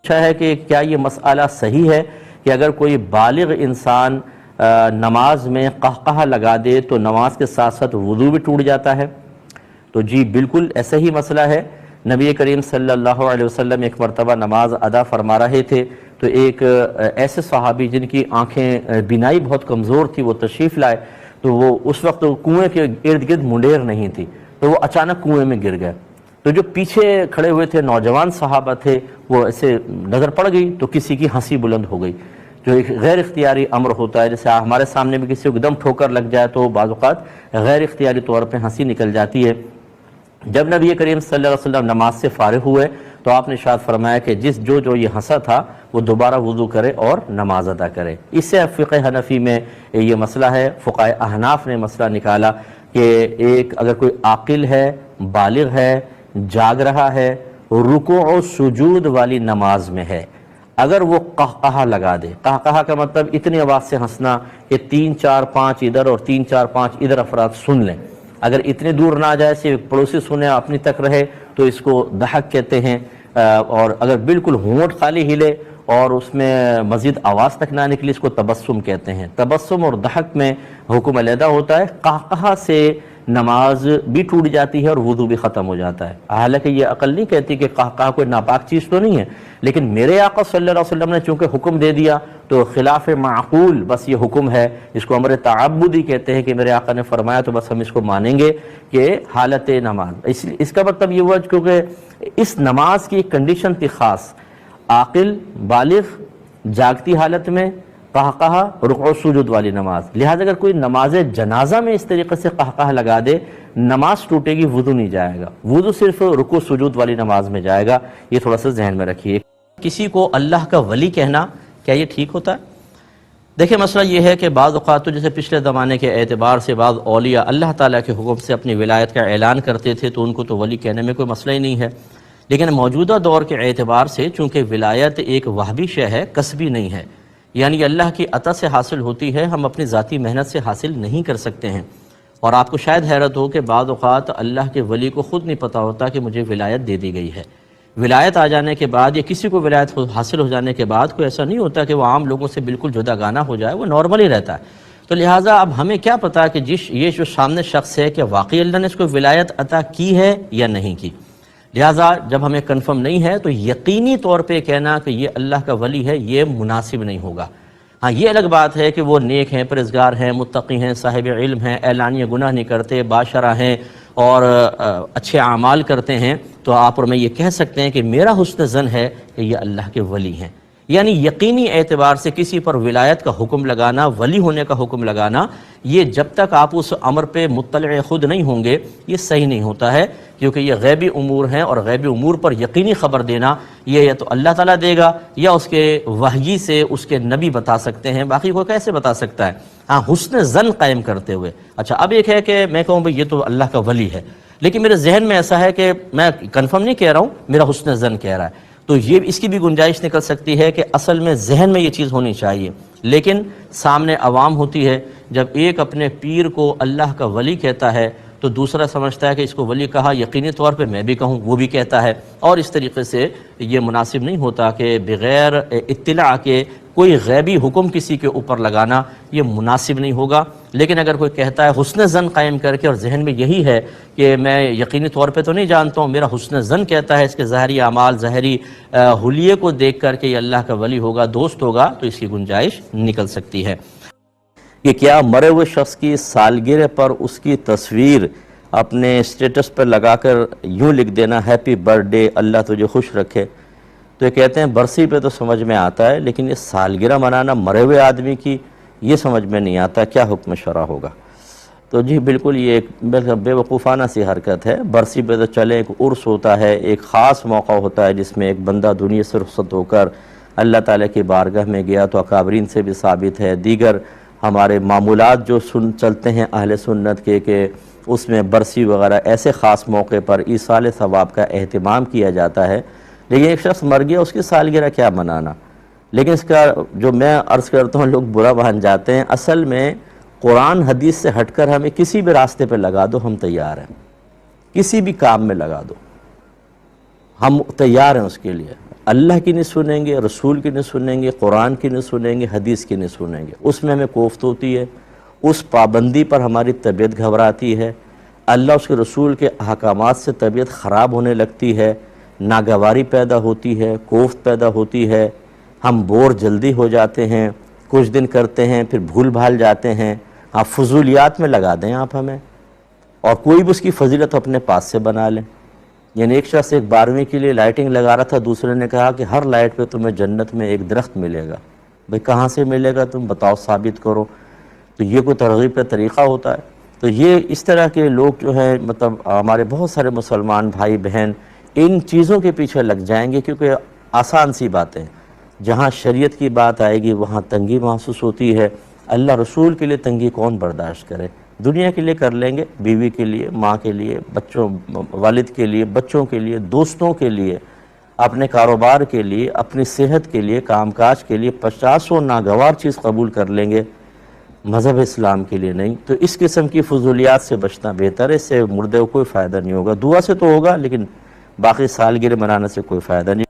ہے کہ کیا یہ مسئلہ صحیح ہے کہ اگر کوئی بالغ انسان نماز میں قہقہہ لگا دے تو نماز کے ساتھ ساتھ وضو بھی ٹوٹ جاتا ہے؟ تو جی بالکل ایسا ہی مسئلہ ہے۔ نبی کریم صلی اللہ علیہ وسلم ایک مرتبہ نماز ادا فرما رہے تھے تو ایک ایسے صحابی جن کی آنکھیں بینائی بہت کمزور تھی وہ تشریف لائے، تو وہ اس وقت کنویں کے ارد گرد منڈیر نہیں تھی، تو وہ اچانک کنویں میں گر گئے۔ تو جو پیچھے کھڑے ہوئے تھے نوجوان صحابہ تھے، وہ ایسے نظر پڑ گئی تو کسی کی ہنسی بلند ہو گئی، جو ایک غیر اختیاری امر ہوتا ہے۔ جیسے ہمارے سامنے بھی کسی کو ایک دم ٹھوکر لگ جائے تو بعض اوقات غیر اختیاری طور پہ ہنسی نکل جاتی ہے۔ جب نبی کریم صلی اللہ علیہ وسلم نماز سے فارغ ہوئے تو آپ نے ارشاد فرمایا کہ جو یہ ہنسا تھا وہ دوبارہ وضو کرے اور نماز ادا کرے۔ اس سے فقہ حنفی میں یہ مسئلہ ہے، فقہائے احناف نے مسئلہ نکالا کہ اگر کوئی عاقل ہے، بالغ ہے، جاگ رہا ہے، رکوع و سجود والی نماز میں ہے، اگر وہ قہقہہ لگا دے، قہقہہ کا مطلب اتنی آواز سے ہنسنا کہ 3 4 5 ادھر اور 3 4 5 ادھر افراد سن لیں، اگر اتنے دور نہ جائے صرف پڑوسی سنے اپنی تک رہے تو اس کو دہک کہتے ہیں، اور اگر بالکل ہونٹ خالی ہلے اور اس میں مزید آواز تک نہ نکلی اس کو تبسم کہتے ہیں۔ تبسم اور دہک میں حکم علیحدہ ہوتا ہے۔ قہقہہ سے نماز بھی ٹوٹ جاتی ہے اور وضو بھی ختم ہو جاتا ہے۔ حالانکہ یہ عقل نہیں کہتی کہ قہقہہ کوئی ناپاک چیز تو نہیں ہے، لیکن میرے آقا صلی اللہ علیہ وسلم نے چونکہ حکم دے دیا تو خلاف معقول بس یہ حکم ہے، اس کو امر تعبدی کہتے ہیں کہ میرے آقا نے فرمایا تو بس ہم اس کو مانیں گے کہ حالت نماز۔ اس کا مطلب یہ ہوا کیونکہ اس نماز کی ایک کنڈیشن تھی خاص، عاقل بالغ جاگتی حالت میں قہقہہ رکوع سجود والی نماز، لہٰذا اگر کوئی نماز جنازہ میں اس طریقے سے قہقہہ لگا دے نماز ٹوٹے گی، وضو نہیں جائے گا، وضو صرف رکوع سجود والی نماز میں جائے گا۔ یہ تھوڑا سا ذہن میں رکھیے۔ کسی کو اللہ کا ولی کہنا کیا یہ ٹھیک ہوتا ہے؟ دیکھیں مسئلہ یہ ہے کہ بعض اوقات تو جیسے پچھلے زمانے کے اعتبار سے بعض اولیاء اللہ تعالیٰ کے حکم سے اپنی ولایت کا اعلان کرتے تھے تو ان کو تو ولی کہنے میں کوئی مسئلہ ہی نہیں ہے، لیکن موجودہ دور کے اعتبار سے چونکہ ولایت ایک وہبی شے ہے، کسبی نہیں ہے، یعنی اللہ کی عطا سے حاصل ہوتی ہے، ہم اپنی ذاتی محنت سے حاصل نہیں کر سکتے ہیں۔ اور آپ کو شاید حیرت ہو کہ بعض اوقات اللہ کے ولی کو خود نہیں پتہ ہوتا کہ مجھے ولایت دے دی گئی ہے۔ ولایت آ جانے کے بعد یا کسی کو ولایت حاصل ہو جانے کے بعد کوئی ایسا نہیں ہوتا کہ وہ عام لوگوں سے بالکل جدا گانا ہو جائے، وہ نارمل ہی رہتا ہے۔ تو لہٰذا اب ہمیں کیا پتا کہ یہ جو سامنے شخص ہے کہ واقعی اللہ نے اس کو ولایت عطا کی ہے یا نہیں کی، لہٰذا جب ہمیں کنفرم نہیں ہے تو یقینی طور پہ کہنا کہ یہ اللہ کا ولی ہے یہ مناسب نہیں ہوگا۔ ہاں یہ الگ بات ہے کہ وہ نیک ہیں، پرہیزگار ہیں، متقی ہیں، صاحب علم ہیں، اعلانیہ گناہ نہیں کرتے، باشرہ ہیں اور اچھے اعمال کرتے ہیں، تو آپ اور میں یہ کہہ سکتے ہیں کہ میرا حسن ظن ہے کہ یہ اللہ کے ولی ہیں۔ یعنی یقینی اعتبار سے کسی پر ولایت کا حکم لگانا، ولی ہونے کا حکم لگانا، یہ جب تک آپ اس امر پہ مطلع خود نہیں ہوں گے یہ صحیح نہیں ہوتا ہے، کیونکہ یہ غیبی امور ہیں اور غیبی امور پر یقینی خبر دینا یہ یا تو اللہ تعالیٰ دے گا یا اس کے وحی سے اس کے نبی بتا سکتے ہیں، باقی کوئی کیسے بتا سکتا ہے؟ ہاں حسن ظن قائم کرتے ہوئے۔ اچھا اب ایک ہے کہ میں کہوں بھئی یہ تو اللہ کا ولی ہے، لیکن میرے ذہن میں ایسا ہے کہ میں کنفرم نہیں کہہ رہا ہوں، میرا حسن ظن کہہ رہا ہے، تو یہ اس کی بھی گنجائش نکل سکتی ہے کہ اصل میں ذہن میں یہ چیز ہونی چاہیے، لیکن سامنے عوام ہوتی ہے، جب ایک اپنے پیر کو اللہ کا ولی کہتا ہے تو دوسرا سمجھتا ہے کہ اس کو ولی کہا یقینی طور پہ میں بھی کہوں، وہ بھی کہتا ہے، اور اس طریقے سے یہ مناسب نہیں ہوتا کہ بغیر اطلاع کے کوئی غیبی حکم کسی کے اوپر لگانا یہ مناسب نہیں ہوگا۔ لیکن اگر کوئی کہتا ہے حسن ظن قائم کر کے اور ذہن میں یہی ہے کہ میں یقینی طور پہ تو نہیں جانتا ہوں، میرا حسن ظن کہتا ہے اس کے ظاہری اعمال، ظاہری حلیے کو دیکھ کر کہ یہ اللہ کا ولی ہوگا، دوست ہوگا، تو اس کی گنجائش نکل سکتی ہے۔ کہ کیا مرے ہوئے شخص کی سالگرہ پر اس کی تصویر اپنے اسٹیٹس پر لگا کر یوں لکھ دینا ہیپی برتھ ڈے اللہ تجھے خوش رکھے؟ تو یہ کہتے ہیں برسی پہ تو سمجھ میں آتا ہے، لیکن یہ سالگرہ منانا مرے ہوئے آدمی کی یہ سمجھ میں نہیں آتا، کیا حکم شرع ہوگا؟ تو جی بالکل یہ ایک بے وقوفانہ سی حرکت ہے۔ برسی پہ تو چلے، ایک عرس ہوتا ہے، ایک خاص موقع ہوتا ہے جس میں ایک بندہ دنیا سے رخصت ہو کر اللہ تعالیٰ کی بارگاہ میں گیا، تو اکابرین سے بھی ثابت ہے، دیگر ہمارے معمولات جو چلتے ہیں اہل سنت کے کہ اس میں برسی وغیرہ ایسے خاص موقع پر ایصال ثواب کا اہتمام کیا جاتا ہے، لیکن ایک شخص مر گیا اس کی سالگرہ کیا منانا؟ لیکن اس کا جو میں عرض کرتا ہوں لوگ برا مان جاتے ہیں، اصل میں قرآن حدیث سے ہٹ کر ہمیں کسی بھی راستے پہ لگا دو، ہم تیار ہیں، کسی بھی کام میں لگا دو، ہم تیار ہیں اس کے لیے۔ اللہ کی نہیں سنیں گے، رسول کی نہیں سنیں گے، قرآن کی نہیں سنیں گے، حدیث کی نہیں سنیں گے، اس میں ہمیں کوفت ہوتی ہے، اس پابندی پر ہماری طبیعت گھبراتی ہے، اللہ اس کے رسول کے احکامات سے طبیعت خراب ہونے لگتی ہے، ناگواری پیدا ہوتی ہے، کوفت پیدا ہوتی ہے، ہم بور جلدی ہو جاتے ہیں، کچھ دن کرتے ہیں پھر بھول بھال جاتے ہیں۔ آپ فضولیات میں لگا دیں آپ ہمیں، اور کوئی بھی اس کی فضیلت اپنے پاس سے بنا لیں۔ یعنی ایک شخص ایک 12ویں کے لیے لائٹنگ لگا رہا تھا، دوسرے نے کہا کہ ہر لائٹ پہ تمہیں جنت میں ایک درخت ملے گا۔ بھئی کہاں سے ملے گا، تم بتاؤ، ثابت کرو۔ تو یہ کوئی ترغیب کا طریقہ ہوتا ہے؟ تو یہ اس طرح کے لوگ جو ہیں، مطلب ہمارے بہت سارے مسلمان بھائی بہن ان چیزوں کے پیچھے لگ جائیں گے، کیونکہ آسان سی باتیں، جہاں شریعت کی بات آئے گی وہاں تنگی محسوس ہوتی ہے۔ اللہ رسول کے لیے تنگی کون برداشت کرے؟ دنیا کے لیے کر لیں گے، بیوی کے لیے، ماں کے لیے، بچوں، والد کے لیے، بچوں کے لیے، دوستوں کے لیے، اپنے کاروبار کے لیے، اپنی صحت کے لیے، کام کاج کے لیے 50 ناگوار چیز قبول کر لیں گے، مذہب اسلام کے لیے نہیں۔ تو اس قسم کی فضولیات سے بچنا بہتر ہے، اس سے مردے کو کوئی فائدہ نہیں ہوگا۔ دعا سے تو ہوگا لیکن باقی سالگرہ منانے سے کوئی فائدہ نہیں۔